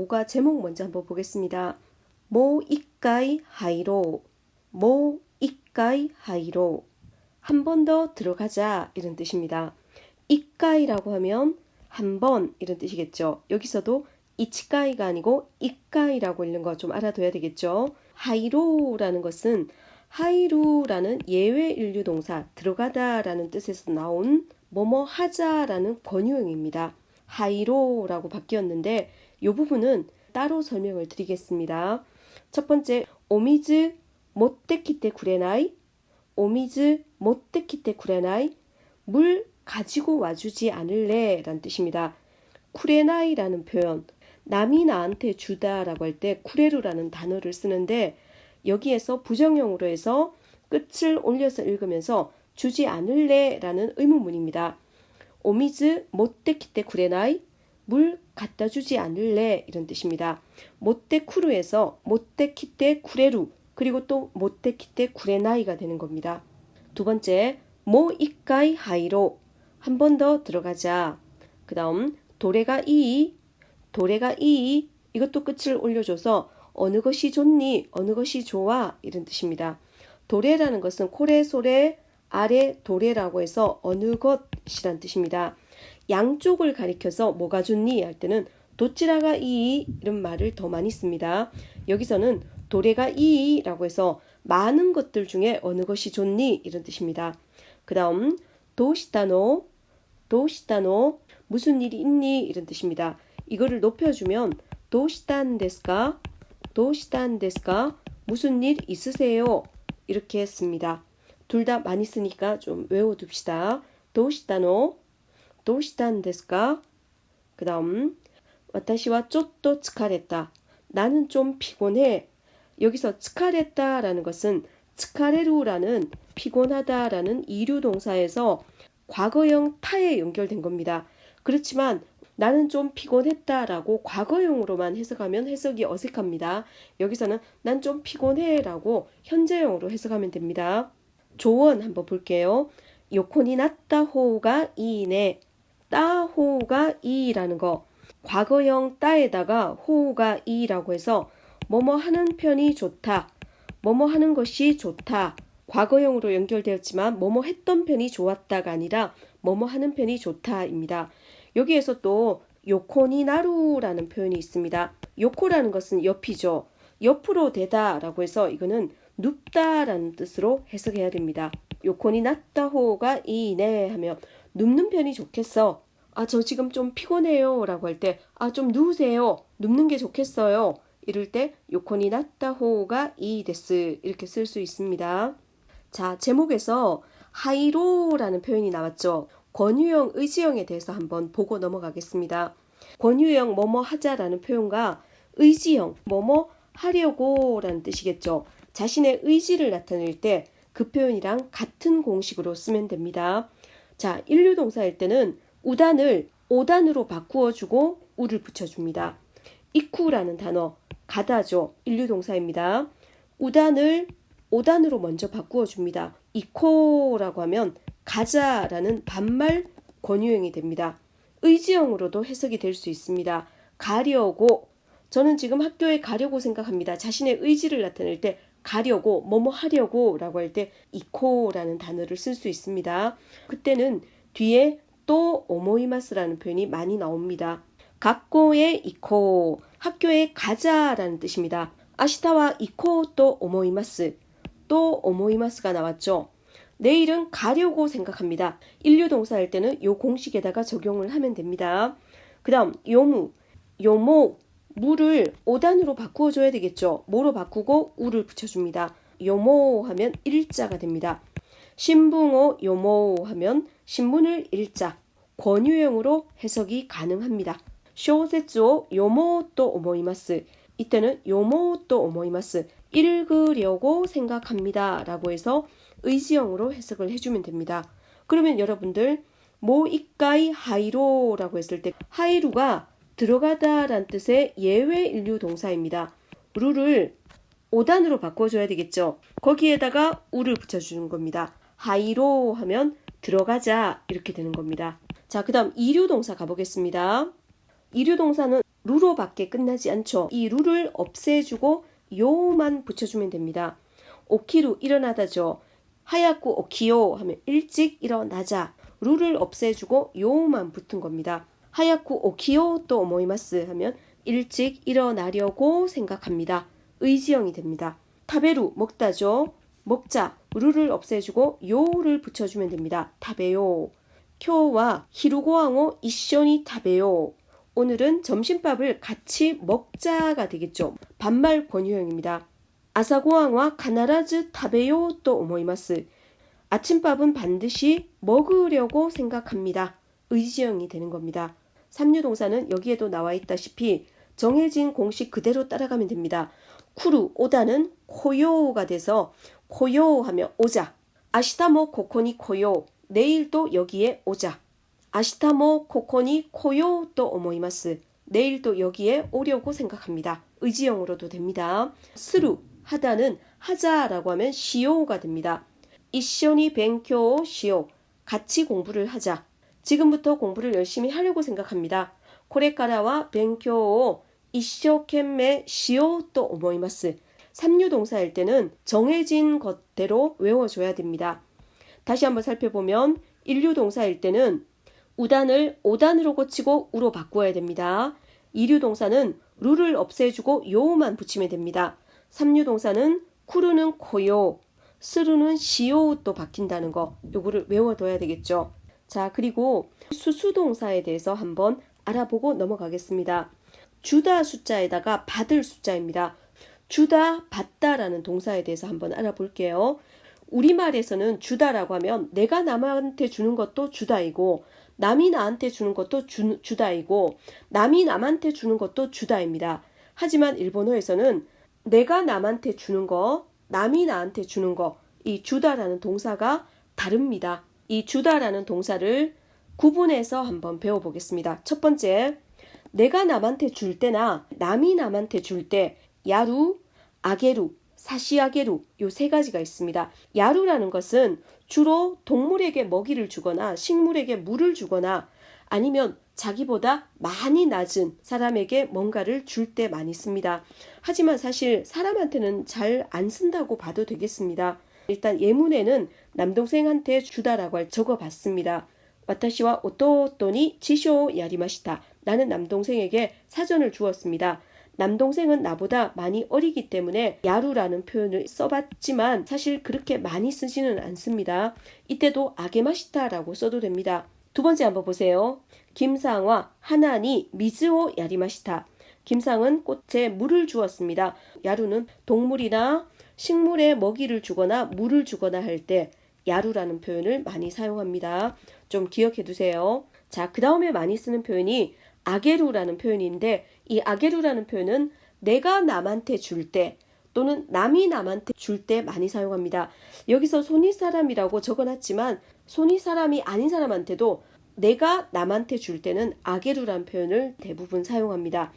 모가 제목 먼저 한번 보겠습니다. 모 이까이 하이로, 모 이까이 하이로. 한 번 더 들어가자 이런 뜻입니다. 이까이라고 하면 한 번 이런 뜻이겠죠. 여기서도 이치까이가 아니고 이까이라고 읽는 거 좀 알아둬야 되겠죠. 하이로라는 것은 하이루라는 예외 일류 동사 들어가다라는 뜻에서 나온 뭐뭐 하자라는 권유형입니다. 하이로라고 바뀌었는데 이 부분은 따로 설명을 드리겠습니다. 첫 번째, 오미즈 못데키테 구레나이, 오미즈 못데키테 구레나이, 물 가지고 와주지 않을래 라는 뜻입니다. 쿠레나이라는 표현, 남이 나한테 주다라고 할 때 쿠레루라는 단어를 쓰는데 여기에서 부정형으로 해서 끝을 올려서 읽으면서 주지 않을래 라는 의문문입니다. 오미즈 못데키테 구레나이, 물 갖다 주지 않을래 이런 뜻입니다. 못데쿠루에서 못데키테 구레루 그리고 또 못데키테 구레나이가 되는 겁니다. 두 번째, 모 이까이 하이로, 한 번 더 들어가자. 그 다음 도레가 이, 도레가 이, 이것도 끝을 올려줘서 어느 것이 좋니, 어느 것이 좋아 이런 뜻입니다. 도레라는 것은 코레 소레 아래 도레라고 해서 어느 것이란 뜻입니다. 양쪽을 가리켜서 뭐가 좋니 할 때는 도찌라가 이 이런 말을 더 많이 씁니다. 여기서는 도레가 이라고 해서 많은 것들 중에 어느 것이 좋니 이런 뜻입니다. 그 다음 도시다노, 도시다노, 무슨 일이 있니 이런 뜻입니다. 이거를 높여주면 도시단 데스까, 도시단 데스까, 무슨 일 있으세요 이렇게 했습니다. 둘 다 많이 쓰니까 좀 외워둡시다. 도시다노, 도시단 데스까. 그 다음 와타시와 쪼또 츠카레타, 나는 좀 피곤해. 여기서 츠카레타라는 것은 츠카레루라는 피곤하다라는 이류 동사에서 과거형 타에 연결된 겁니다. 그렇지만 나는 좀 피곤했다라고 과거형으로만 해석하면 해석이 어색합니다. 여기서는 난 좀 피곤해라고 현재형으로 해석하면 됩니다. 조언 한번 볼게요. 요코니 나tta 호가 이네, 따호가 이라는 거, 과거형 따에다가 호가 이라고 해서 뭐뭐 하는 편이 좋다, 뭐뭐 하는 것이 좋다, 과거형으로 연결되었지만 뭐뭐 했던 편이 좋았다가 아니라 뭐뭐 하는 편이 좋다입니다. 여기에서 또 요코니 나루라는 표현이 있습니다. 요코라는 것은 옆이죠. 옆으로 대다라고 해서 이거는 눕다라는 뜻으로 해석해야 됩니다. 요코니 나tta 호가 이네 하면 눕는 편이 좋겠어. 아, 저 지금 좀 피곤해요 라고 할 때 아, 좀 누우세요. 눕는 게 좋겠어요. 이럴 때 요코니 나tta 호가 이 데스 이렇게 쓸 수 있습니다. 자, 제목에서 하이로라는 표현이 나왔죠. 권유형, 의지형에 대해서 한번 보고 넘어가겠습니다. 권유형 뭐뭐 하자라는 표현과 의지형 뭐뭐 하려고 라는 뜻이겠죠. 자신의 의지를 나타낼 때 그 표현이랑 같은 공식으로 쓰면 됩니다. 자, 일류동사일 때는 우단을 오단으로 바꾸어주고 우를 붙여줍니다. 이쿠라는 단어, 가다죠. 일류동사입니다. 우단을 오단으로 먼저 바꾸어줍니다. 이코라고 하면 가자라는 반말 권유형이 됩니다. 의지형으로도 해석이 될 수 있습니다. 가려고, 저는 지금 학교에 가려고 생각합니다. 자신의 의지를 나타낼 때 가려고, 뭐뭐 하려고 라고 할 때 이코라는 단어를 쓸 수 있습니다. 그때는 뒤에 또 오모이마스라는 표현이 많이 나옵니다. 학교에 이코, 학교에 가자라는 뜻입니다. 아시타와 이코 또 오모이마스, 또 오모이마스가 나왔죠. 내일은 가려고 생각합니다. 일류동사일 때는 이 공식에다가 적용을 하면 됩니다. 그 다음 요무, 요모, 무를 오단으로 바꾸어줘야 되겠죠. 뭐로 바꾸고 우를 붙여줍니다. 요모 하면 일자가 됩니다. 신붕어 요모 하면 신문을 일자, 권유형으로 해석이 가능합니다. 쇼세츠오 요모 또 오모이마스, 이때는 요모 또 오모이마스, 읽으려고 생각합니다 라고 해서 의지형으로 해석을 해주면 됩니다. 그러면 여러분들 모 이까이 하이로라고 했을 때 하이루가 들어가다 란 뜻의 예외 일류 동사입니다. 루를 오단으로 바꿔줘야 되겠죠. 거기에다가 우를 붙여주는 겁니다. 하이로 하면 들어가자 이렇게 되는 겁니다. 자, 그 다음 이류 동사 가보겠습니다. 이류 동사는 루로밖에 끝나지 않죠. 이 루를 없애주고 요만 붙여주면 됩니다. 오키루 일어나다죠. 하야쿠 오키요 하면 일찍 일어나자. 루를 없애주고 요만 붙은 겁니다. 하야쿠 오키요 또 오모이마스 하면 일찍 일어나려고 생각합니다. 의지형이 됩니다. 타베루 먹다죠. 먹자. 루를 없애주고 요를 붙여주면 됩니다. 타베요. 쿄와 히루고항오 이쇼니 타베요. 오늘은 점심밥을 같이 먹자가 되겠죠. 반말 권유형입니다. 아사고항와 카나라즈 타베요 또 오모이마스. 아침밥은 반드시 먹으려고 생각합니다. 의지형이 되는 겁니다. 삼류동사는 여기에도 나와 있다시피 정해진 공식 그대로 따라가면 됩니다. 쿠루, 오다는 코요가 돼서 코요 하면 오자. 아시타모 코코니 코요. 내일도 여기에 오자. 아시타모 코코니 코요 또 오모이마스. 내일도 여기에 오려고 생각합니다. 의지형으로도 됩니다. 스루, 하다는 하자라고 하면 시오가 됩니다. 이쇼니 벤쿄 시오. 같이 공부를 하자. 지금부터 공부를 열심히 하려고 생각합니다. 코레카라와 벤쿄 이쇼켄메 시오 또 오모이마스. 삼류동사일 때는 정해진 것대로 외워줘야 됩니다. 다시 한번 살펴보면 일류동사일 때는 우단을 오단으로 고치고 우로 바꾸어야 됩니다. 이류동사는 루를 없애주고 요만 붙이면 됩니다. 삼류동사는 쿠루는 코요, 스루는 시오 또 바뀐다는 거 요거를 외워둬야 되겠죠. 자, 그리고 수수동사에 대해서 한번 알아보고 넘어가겠습니다. 주다 숫자에다가 받을 숫자입니다. 주다, 받다라는 동사에 대해서 한번 알아볼게요. 우리말에서는 주다라고 하면 내가 남한테 주는 것도 주다이고 남이 나한테 주는 것도 주다이고 남이 남한테 주는 것도 주다입니다. 하지만 일본어에서는 내가 남한테 주는 거, 남이 나한테 주는 거, 이 주다라는 동사가 다릅니다. 이 주다라는 동사를 구분해서 한번 배워보겠습니다. 첫 번째, 내가 남한테 줄 때나 남이 남한테 줄 때 야루, 아게루, 사시아게루 요 세 가지가 있습니다. 야루라는 것은 주로 동물에게 먹이를 주거나 식물에게 물을 주거나 아니면 자기보다 많이 낮은 사람에게 뭔가를 줄 때 많이 씁니다. 하지만 사실 사람한테는 잘 안 쓴다고 봐도 되겠습니다. 일단 예문에는 남동생한테 주다라고 적어봤습니다. 와타시와 오토토니 지쇼 야리마시타. 나는 남동생에게 사전을 주었습니다. 남동생은 나보다 많이 어리기 때문에 야루라는 표현을 써봤지만 사실 그렇게 많이 쓰지는 않습니다. 이때도 아게마시타라고 써도 됩니다. 두 번째 한번 보세요. 김상와 하나니 미즈오 야리마시타. 김상은 꽃에 물을 주었습니다. 야루는 동물이나 식물에 먹이를 주거나 물을 주거나 할 때 야루라는 표현을 많이 사용합니다. 좀 기억해 두세요. 자, 그 다음에 많이 쓰는 표현이 아게루라는 표현인데 이 아게루라는 표현은 내가 남한테 줄 때 또는 남이 남한테 줄 때 많이 사용합니다. 여기서 손윗사람이라고 적어놨지만 손윗사람이 아닌 사람한테도 내가 남한테 줄 때는 아게루라는 표현을 대부분 사용합니다.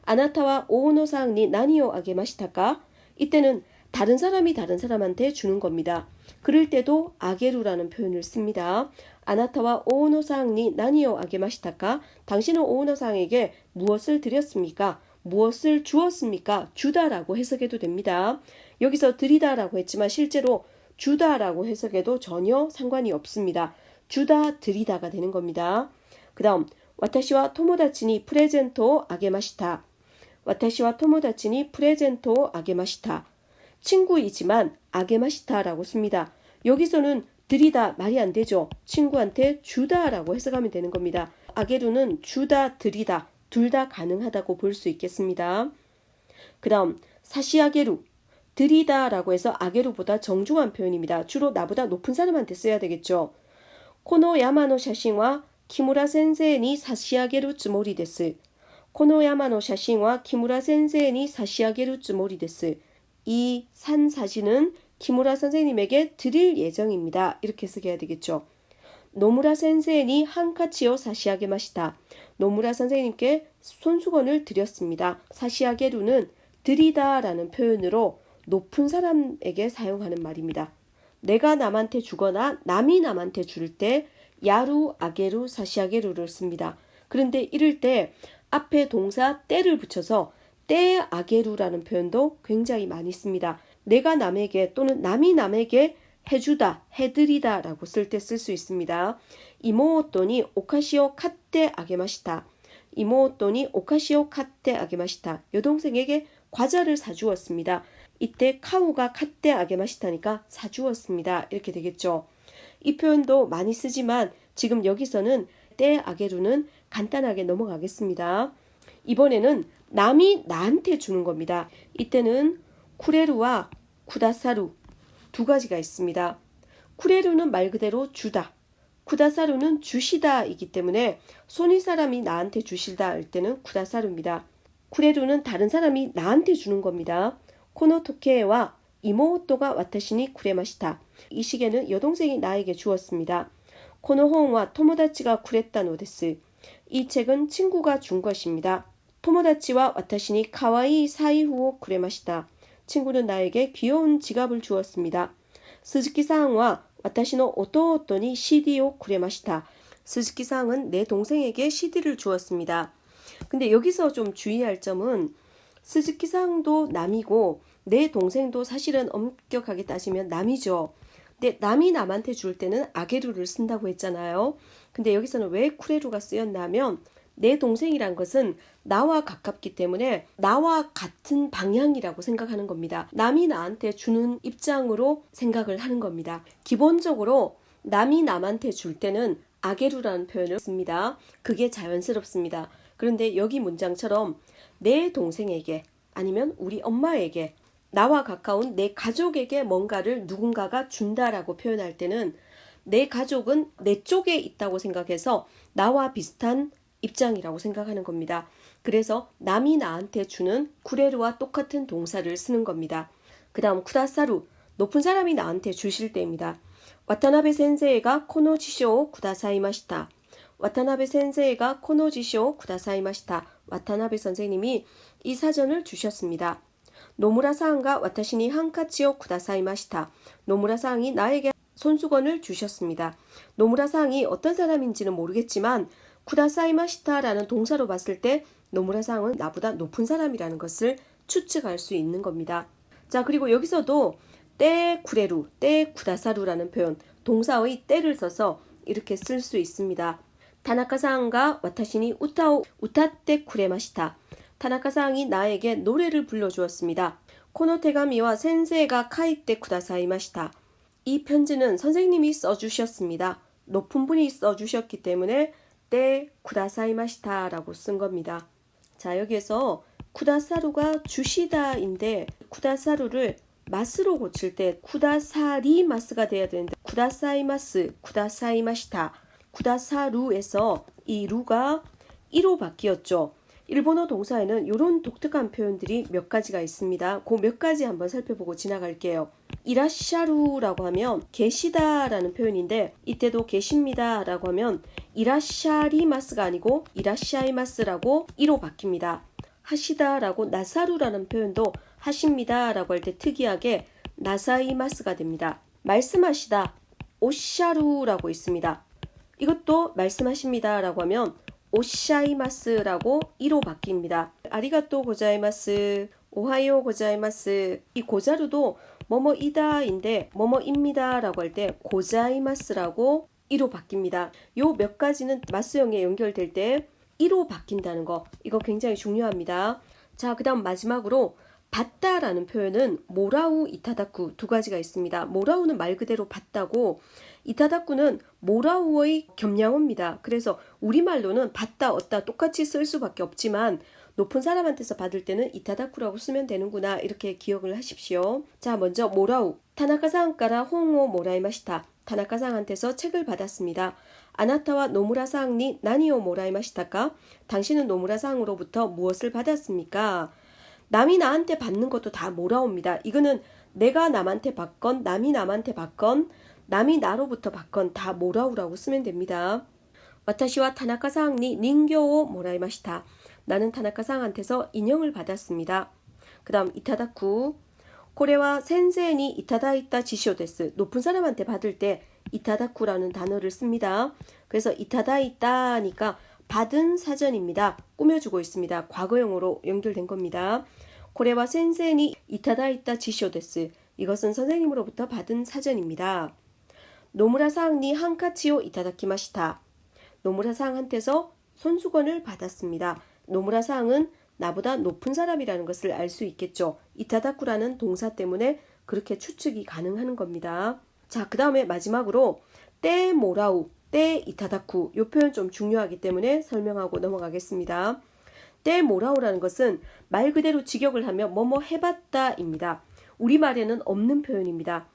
아나타와 오노상니 나니오 아게마시타까? 이때는 다른 사람이 다른 사람한테 주는 겁니다. 그럴 때도 아게루라는 표현을 씁니다. 아나타와 오노상니 나니오 아게마시타까? 당신은 오노상에게 무엇을 드렸습니까? 무엇을 주었습니까? 주다라고 해석해도 됩니다. 여기서 드리다라고 했지만 실제로 주다라고 해석해도 전혀 상관이 없습니다. 주다, 드리다가 되는 겁니다. 그 다음 와타시와 토모다치니 프레젠토 아게마시타. 와타시와 토모다치니 프레젠토 아게마시타. 친구이지만 아게마시타라고 씁니다. 여기서는 드리다 말이 안 되죠. 친구한테 주다라고 해석하면 되는 겁니다. 아게루는 주다, 드리다 둘 다 가능하다고 볼 수 있겠습니다. 그 다음 사시아게루. 드리다라고 해서 아게루보다 정중한 표현입니다. 주로 나보다 높은 사람한테 써야 되겠죠. 코노 야마노 샤신와 키무라 센세니 사시아게루 쯔모리 데스. 코노 야마노 샤신와 키무라 센세니 사시아게루 쯔모리 데스. 이 산 사진은 키무라 선생님에게 드릴 예정입니다. 이렇게 쓰게 해야 되겠죠. 노무라 센세니 한카치오 사시아게마시타. 노무라 선생님께 손수건을 드렸습니다. 사시아게루는 드리다라는 표현으로 높은 사람에게 사용하는 말입니다. 내가 남한테 주거나 남이 남한테 줄 때 야루, 아게루, 사시아게루를 씁니다. 그런데 이럴 때 앞에 동사 때를 붙여서 때 아게루라는 표현도 굉장히 많이 씁니다. 내가 남에게 또는 남이 남에게 해주다, 해드리다 라고 쓸 때 쓸 수 있습니다. 이모토니 오카시오 카테 아게마시타. 이모토니 오카시오 카테 아게마시타. 여동생에게 과자를 사주었습니다. 이때 카우가 카테 아게마시타니까 사주었습니다. 이렇게 되겠죠. 이 표현도 많이 쓰지만 지금 여기서는 때 아게루는 간단하게 넘어가겠습니다. 이번에는 남이 나한테 주는 겁니다. 이때는 쿠레루와 쿠다사루 두 가지가 있습니다. 쿠레루는 말 그대로 주다, 쿠다사루는 주시다 이기 때문에 손이 사람이 나한테 주시다 할 때는 쿠다사루입니다. 쿠레루는 다른 사람이 나한테 주는 겁니다. 코노 토케와 이모토가 와타시니 쿠레마시타. 이 시계는 여동생이 나에게 주었습니다. 코노 혼와 토모다치가 쿠레타 노데스. 이 책은 친구가 준 것입니다. 토모다치와 와타시니 카와이 사이후오 쿠레마시타. 친구는 나에게 귀여운 지갑을 주었습니다. 스즈키상과 와타시노 오토오토니 CDを 쿠레마시타. 스즈키상은 내 동생에게 CD를 주었습니다. 근데 여기서 좀 주의할 점은 스즈키상도 남이고 내 동생도 사실은 엄격하게 따지면 남이죠. 근데 남이 남한테 줄 때는 아게루를 쓴다고 했잖아요. 근데 여기서는 왜 쿠레루가 쓰였냐면 내 동생이란 것은 나와 가깝기 때문에 나와 같은 방향이라고 생각하는 겁니다. 남이 나한테 주는 입장으로 생각을 하는 겁니다. 기본적으로 남이 남한테 줄 때는 아게루라는 표현을 씁니다. 그게 자연스럽습니다. 그런데 여기 문장처럼 내 동생에게 아니면 우리 엄마에게 나와 가까운 내 가족에게 뭔가를 누군가가 준다라고 표현할 때는 내 가족은 내 쪽에 있다고 생각해서 나와 비슷한 입장이라고 생각하는 겁니다. 그래서 남이 나한테 주는 쿠레루와 똑같은 동사를 쓰는 겁니다. 그 다음 쿠다사루, 높은 사람이 나한테 주실 때입니다. 와타나베 센세이가 코노 지쇼 쿠다사이마시타. 와타나베 센세이가 코노 지쇼 쿠다사이마시타. 와타나베 선생님이 이 사전을 주셨습니다. 노무라상가 와타시니 한카치오 쿠다사이마시타. 노무라상이 나에게 손수건을 주셨습니다. 노무라상이 어떤 사람인지는 모르겠지만 쿠다사이마시타라는 동사로 봤을 때 노무라상은 나보다 높은 사람이라는 것을 추측할 수 있는 겁니다. 자, 그리고 여기서도 때 쿠레루, 때 쿠다사루라는 표현, 동사의 때를 써서 이렇게 쓸 수 있습니다. 타나카상가 와타시니 우타오 우타떼 쿠레마시타. 타나카상이 나에게 노래를 불러주었습니다. 코노 테가미와 센세이가 카이떼 쿠다사이마시타. 이 편지는 선생님이 써주셨습니다. 높은 분이 써주셨기 때문에 때 쿠다사이마시타라고 쓴 겁니다. 자, 여기에서 쿠다사루가 주시다인데 쿠다사루를 마스로 고칠 때 쿠다사리마스가 돼야 되는데 쿠다사이마스, 쿠다사이마시타, 쿠다사루에서 이 루가 이로 바뀌었죠. 일본어 동사에는 이런 독특한 표현들이 몇 가지가 있습니다. 그 몇 가지 한번 살펴보고 지나갈게요. 이라샤루라고 하면 계시다라는 표현인데 이때도 계십니다라고 하면 이라샤리마스가 아니고 이라샤이마스라고 이로 바뀝니다. 하시다라고 나사루라는 표현도 하십니다라고 할 때 특이하게 나사이마스가 됩니다. 말씀하시다 오샤루라고 있습니다. 이것도 말씀하십니다라고 하면 오샤이마스라고 이로 바뀝니다. 아리가또 고자이마스, 오하요 고자이마스. 이 고자루도 뭐뭐이다인데 뭐뭐입니다라고 할 때 고자이마스라고 이로 바뀝니다. 요 몇 가지는 마스형에 연결될 때 이로 바뀐다는 거, 이거 굉장히 중요합니다. 자, 그 다음 마지막으로 받다라는 표현은 모라우 이타다쿠 두 가지가 있습니다. 모라우는 말 그대로 받다고 이타다쿠는 모라우의 겸양어입니다. 그래서 우리말로는 받다, 얻다 똑같이 쓸 수밖에 없지만 높은 사람한테서 받을 때는 이타다쿠라고 쓰면 되는구나 이렇게 기억을 하십시오. 자, 먼저 모라우. 타나카상가라 홍오 모라이마시타. 타나카상한테서 책을 받았습니다. 아나타와 노무라상니 나니오 모라이마시타까? 당신은 노무라상으로부터 무엇을 받았습니까? 남이 나한테 받는 것도 다 모라옵니다. 이거는 내가 남한테 받건 남이 남한테 받건 남이 나로부터 받건 다 모라우라고 쓰면 됩니다. 와타시와 타나카상니 닌교오 모라이마시타. 나는 타나카상한테서 인형을 받았습니다. 그 다음 이타다쿠. 고래와 센세니 이타다이타 지시오 데스. 높은 사람한테 받을 때 이타다쿠라는 단어를 씁니다. 그래서 이타다이타니까 받은 사전입니다. 꾸며주고 있습니다. 과거형으로 연결된 겁니다. 고레와 센세니 이타다이타 지쇼 데스. 이것은 선생님으로부터 받은 사전입니다. 노무라 상니 한카치오 이타다키마시타. 노무라 상한테서 손수건을 받았습니다. 노무라 상은 나보다 높은 사람이라는 것을 알 수 있겠죠. 이타다쿠라는 동사 때문에 그렇게 추측이 가능한 겁니다. 자, 그 다음에 마지막으로 떼 모라우, 떼 이타다쿠. 이 표현 좀 중요하기 때문에 설명하고 넘어가겠습니다. 떼 모라우라는 것은 말 그대로 직역을 하면 뭐뭐 해봤다입니다. 우리말에는 없는 표현입니다.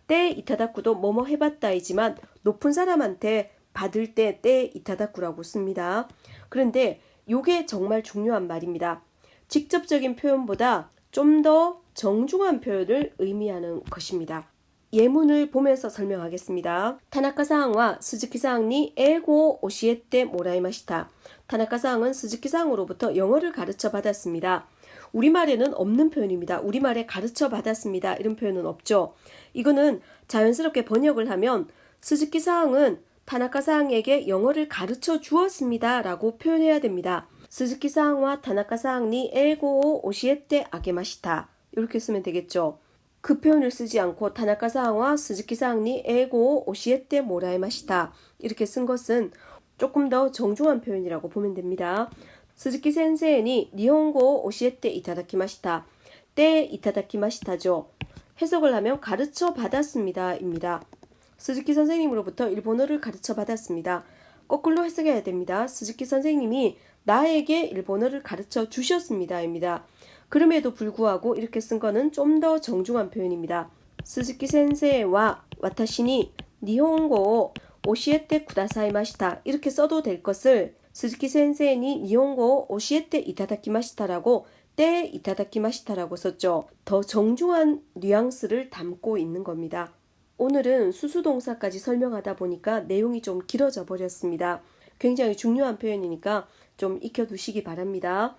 떼 이타다쿠도 뭐뭐 해봤다이지만 높은 사람한테 받을 때 떼 이타다쿠라고 씁니다. 그런데 이게 정말 중요한 말입니다. 직접적인 표현보다 좀 더 정중한 표현을 의미하는 것입니다. 예문을 보면서 설명하겠습니다. 타나카상과 스즈키상이 에고 오시에테 모라이마시타. 타나카상은 스즈키상으로부터 영어를 가르쳐 받았습니다. 우리말에는 없는 표현입니다. 우리말에 가르쳐 받았습니다. 이런 표현은 없죠. 이거는 자연스럽게 번역을 하면 스즈키상은 타나카상에게 영어를 가르쳐 주었습니다. 라고 표현해야 됩니다. 스즈키상과 타나카상이 에고 오시에테 아게마시타. 이렇게 쓰면 되겠죠. 그 표현을 쓰지 않고 타나카상과 스즈키상이 에고 오시에테 모라이마시타. 이렇게 쓴 것은 조금 더 정중한 표현이라고 보면 됩니다. 스즈키 센세이니 니혼고 오시에테 이타다키마시타. 때 이타다키마시타죠. 해석을 하면 가르쳐 받았습니다. 입니다. 스즈키 선생님으로부터 일본어를 가르쳐 받았습니다. 거꾸로 해석해야 됩니다. 스즈키 선생님이 나에게 일본어를 가르쳐 주셨습니다. 입니다. 그럼에도 불구하고 이렇게 쓴 거는 좀 더 정중한 표현입니다. 스즈키 센세이와 와타시니 니혼고 오시에테 쿠다사이마시타. 이렇게 써도 될 것을 스즈키 센세이니 니혼고 오시에테 이타다키마시타라고 때 이타다키마시타라고 썼죠. 더 정중한 뉘앙스를 담고 있는 겁니다. 오늘은 수수동사까지 설명하다 보니까 내용이 좀 길어져 버렸습니다. 굉장히 중요한 표현이니까 좀 익혀두시기 바랍니다.